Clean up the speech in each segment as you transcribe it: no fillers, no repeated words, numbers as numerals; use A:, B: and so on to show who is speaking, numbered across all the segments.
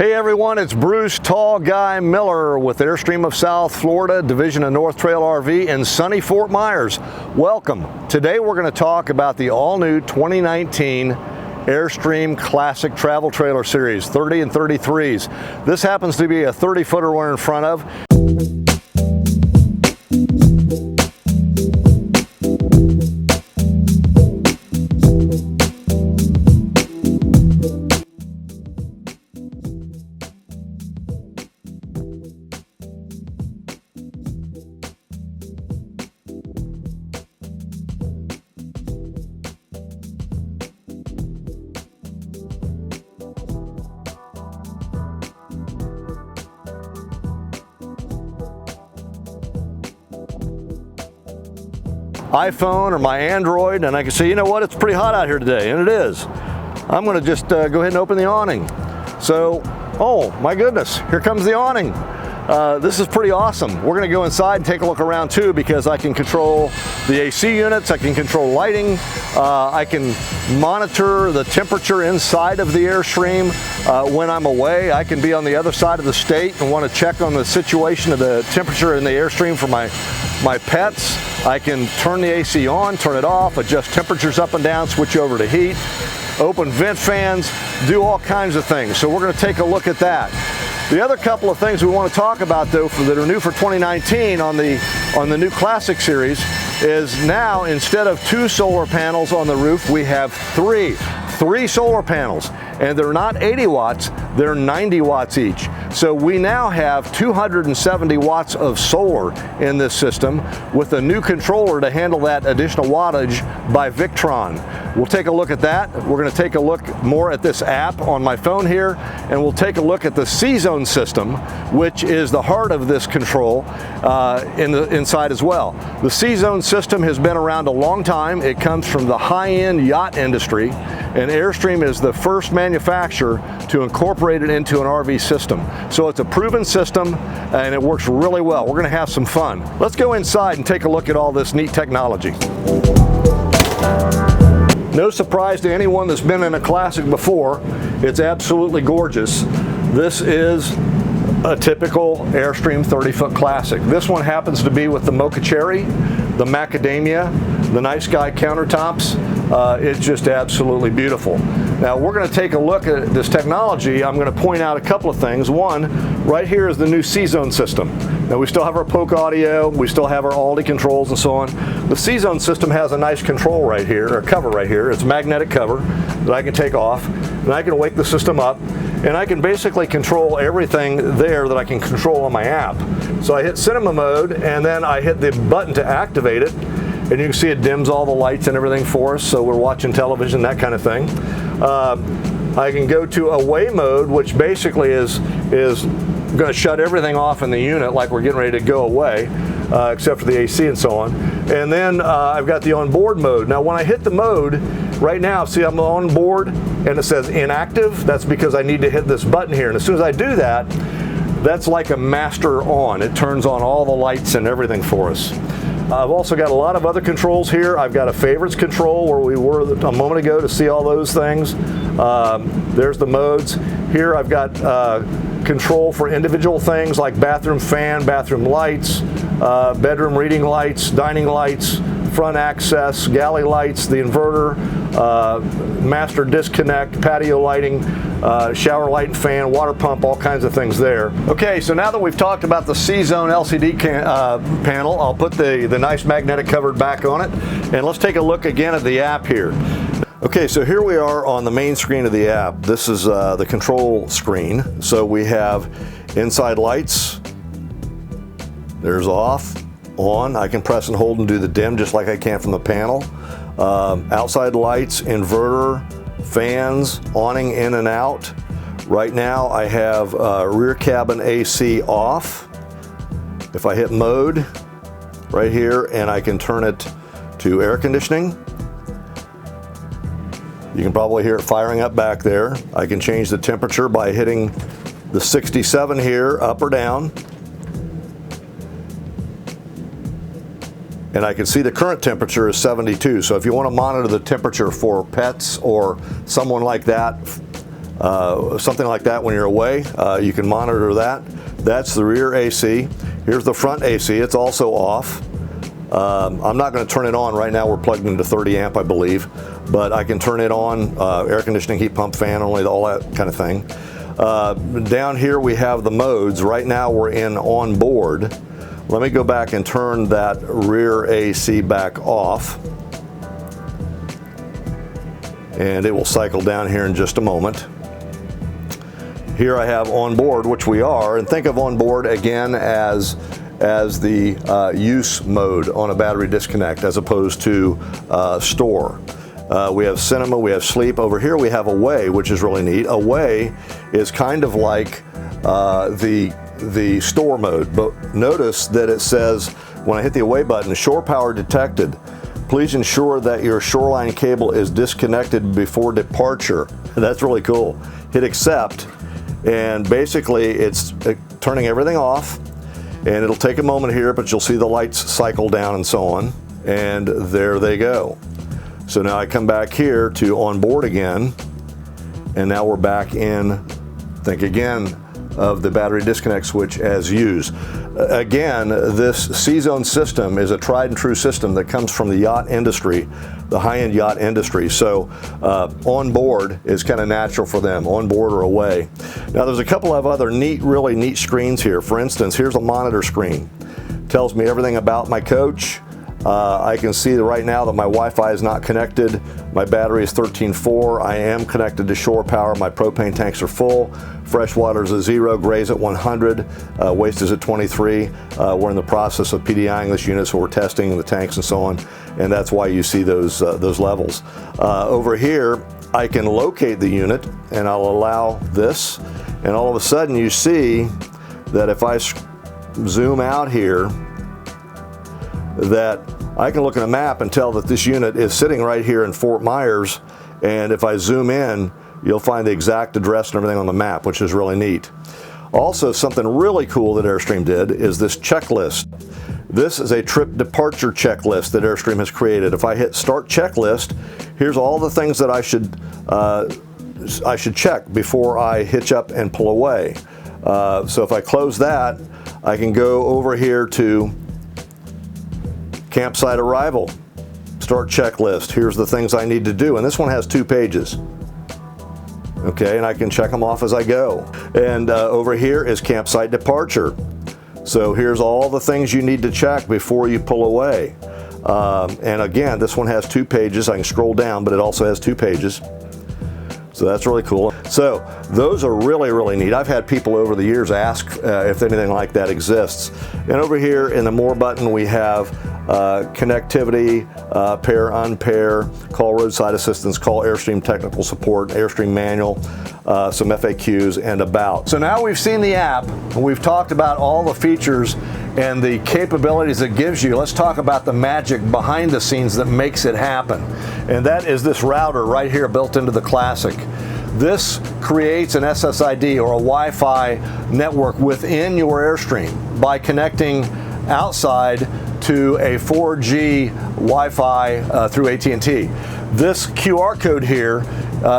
A: Hey everyone, it's Bruce Tall Guy Miller with Airstream of South Florida, Division of North Trail RV in sunny Fort Myers. Welcome. Today we're going to talk about the all-new 2019 Airstream Classic Travel Trailer Series 30 and 33s. This happens to be a 30-footer we're in front of. iPhone or my Android, and I can say, you know what, it's pretty hot out here today, and it is. I'm going to just go ahead and open the awning. So, oh my goodness, here comes the awning. This is pretty awesome. We're going to go inside and take a look around too, because I can control the AC units, I can control lighting, I can monitor the temperature inside of the Airstream when I'm away. I can be on the other side of the state and want to check on the situation of the temperature in the Airstream for my pets. I can turn the AC on, turn it off, adjust temperatures up and down, switch over to heat, open vent fans, do all kinds of things. So we're going to take a look at that. The other couple of things we want to talk about though that are new for 2019 on the new Classic Series is now, instead of 2 solar panels on the roof, we have 3 solar panels, and they're not 80 watts, they're 90 watts each. So we now have 270 watts of solar in this system with a new controller to handle that additional wattage by Victron. We'll take a look at that. We're going to take a look more at this app on my phone here, and we'll take a look at the C-Zone system, which is the heart of this control inside as well. The C-Zone system has been around a long time. It comes from the high-end yacht industry, and Airstream is the first manufacturer to incorporate it into an RV system. So it's a proven system and it works really well. We're going to have some fun. Let's go inside and take a look at all this neat technology. No surprise to anyone that's been in a Classic before, it's absolutely gorgeous. This is a typical Airstream 30-foot Classic. This one happens to be with the Mocha Cherry, the Macadamia, the Night Sky countertops. It's just absolutely beautiful. Now we're going to take a look at this technology. I'm going to point out a couple of things. One, right here is the new C-Zone system. Now we still have our Polk audio, we still have our Aldi controls and so on. The C-Zone system has a nice control right here, or cover right here. It's a magnetic cover that I can take off, and I can wake the system up, and I can basically control everything there that I can control on my app. So I hit cinema mode, and then I hit the button to activate it, and you can see it dims all the lights and everything for us, so we're watching television, that kind of thing. I can go to away mode, which basically is going to shut everything off in the unit like we're getting ready to go away, except for the AC and so on. And then I've got the onboard mode. Now when I hit the mode, right now, see I'm on board and it says inactive. That's because I need to hit this button here. And as soon as I do that, that's like a master on. It turns on all the lights and everything for us. I've also got a lot of other controls here. I've got a favorites control where we were a moment ago to see all those things. There's the modes. Here I've got control for individual things like bathroom fan, bathroom lights, bedroom reading lights, dining lights, front access, galley lights, the inverter, master disconnect, patio lighting, shower light and fan, water pump, all kinds of things there. Okay, so now that we've talked about the C-Zone LCD panel, I'll put the nice magnetic cover back on it, and let's take a look again at the app here. Okay, so here we are on the main screen of the app. This is the control screen. So we have inside lights, there's off, on. I can press and hold and do the dim just like I can from the panel. Outside lights, inverter, fans, awning in and out. Right now I have rear cabin AC off. If I hit mode right here, and I can turn it to air conditioning. You can probably hear it firing up back there. I can change the temperature by hitting the 67 here, up or down. And I can see the current temperature is 72. So if you want to monitor the temperature for pets or someone like that, something like that when you're away. You can monitor that. That's the rear AC. Here's the front AC. It's also off. I'm not going to turn it on right now. We're plugged into 30 amp, I believe, but I can turn it on. Air conditioning, heat pump, fan, only all that kind of thing. Down here we have the modes. Right now we're in on board. Let me go back and turn that rear AC back off. And it will cycle down here in just a moment. Here I have on board, which we are, and think of on board again as the use mode on a battery disconnect as opposed to store. We have cinema, we have sleep. Over here we have away, which is really neat. Away is kind of like the store mode, but notice that it says when I hit the away button, shore power detected. Please ensure that your shoreline cable is disconnected before departure. That's really cool. Hit accept, and basically it's turning everything off, and it'll take a moment here, but you'll see the lights cycle down and so on, and there they go. So now I come back here to on board again, and now we're back in, think again of the battery disconnect switch as used. Again, this C-Zone system is a tried and true system that comes from the yacht industry, the high-end yacht industry. So on board is kind of natural for them, on board or away. Now there's a couple of other really neat screens here. For instance, here's a monitor screen. Tells me everything about my coach. I can see right now that my Wi-Fi is not connected. My battery is 13.4. I am connected to shore power. My propane tanks are full. Fresh water is at 0, gray's at 100, waste is at 23. We're in the process of PDIing this unit, so we're testing the tanks and so on, and that's why you see those levels. Over here, I can locate the unit, and I'll allow this, and all of a sudden you see that if I zoom out here, that I can look at a map and tell that this unit is sitting right here in Fort Myers, and if I zoom in, you'll find the exact address and everything on the map, which is really neat. Also, something really cool that Airstream did is this checklist. This is a trip departure checklist that Airstream has created. If I hit start checklist, here's all the things that I should check before I hitch up and pull away. So if I close that, I can go over here to campsite arrival, start checklist. Here's the things I need to do, and this one has 2 pages. Okay, and I can check them off as I go. And over here is campsite departure. So here's all the things you need to check before you pull away. And again, this one has 2 pages. I can scroll down, but it also has 2 pages. So that's really cool. So those are really neat. I've had people over the years ask if anything like that exists. And over here in the more button, we have connectivity, pair, unpair, call roadside assistance, call Airstream technical support, Airstream manual, some FAQs, and about. So now we've seen the app, and we've talked about all the features and the capabilities it gives you. Let's talk about the magic behind the scenes that makes it happen. And that is this router right here built into the Classic. This creates an SSID or a Wi-Fi network within your Airstream by connecting outside to a 4G Wi-Fi through AT&T. This QR code here,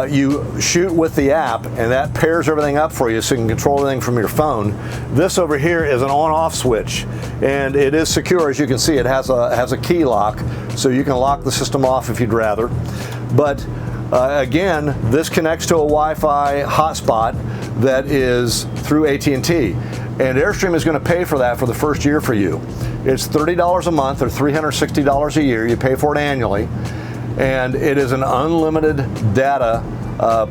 A: you shoot with the app, and that pairs everything up for you so you can control everything from your phone. This over here is an on-off switch, and it is secure. As you can see, it has a key lock, so you can lock the system off if you'd rather. But again, this connects to a Wi-Fi hotspot that is through AT&T, and Airstream is going to pay for that for the first year for you. It's $30 a month or $360 a year. You pay for it annually, and it is an unlimited data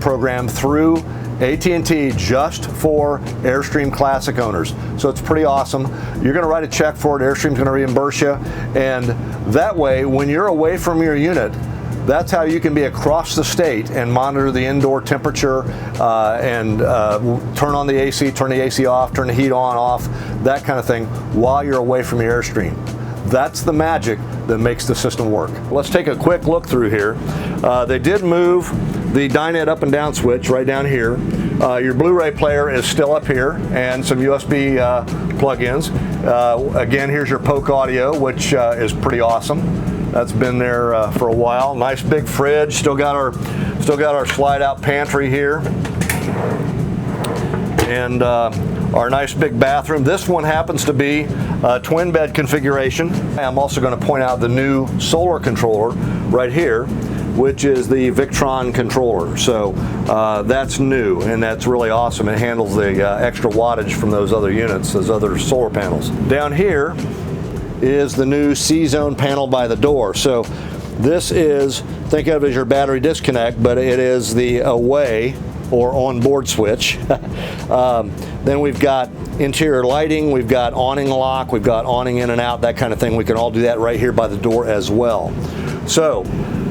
A: program through AT&T just for Airstream Classic owners. So it's pretty awesome. You're going to write a check for it. Airstream's going to reimburse you, and that way, when you're away from your unit, that's how you can be across the state and monitor the indoor temperature and turn on the AC, turn the AC off, turn the heat on, off, that kind of thing while you're away from your Airstream. That's the magic that makes the system work. Let's take a quick look through here. They did move the Dynet up and down switch right down here. Your Blu-ray player is still up here, and some USB plug-ins. Again, here's your Poke audio, which is pretty awesome. That's been there for a while. Nice big fridge. Still got our slide-out pantry here. and our nice big bathroom. This one happens to be a twin bed configuration. I'm also going to point out the new solar controller right here, which is the Victron controller. So that's new, and that's really awesome. It handles the extra wattage from those other units, those other solar panels. Down here is the new C-Zone panel by the door. So this is, think of it as your battery disconnect, but it is the away or on-board switch. Then we've got interior lighting, we've got awning lock, we've got awning in and out, that kind of thing. We can all do that right here by the door as well. So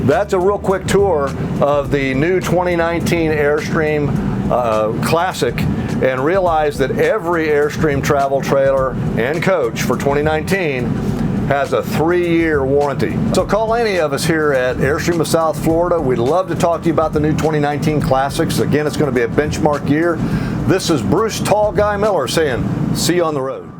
A: that's a real quick tour of the new 2019 Airstream Classic, and realize that every Airstream travel trailer and coach for 2019 has a 3-year warranty. So call any of us here at Airstream of South Florida. We'd love to talk to you about the new 2019 Classics. Again, it's going to be a benchmark year. This is Bruce Tall Guy Miller saying, see you on the road.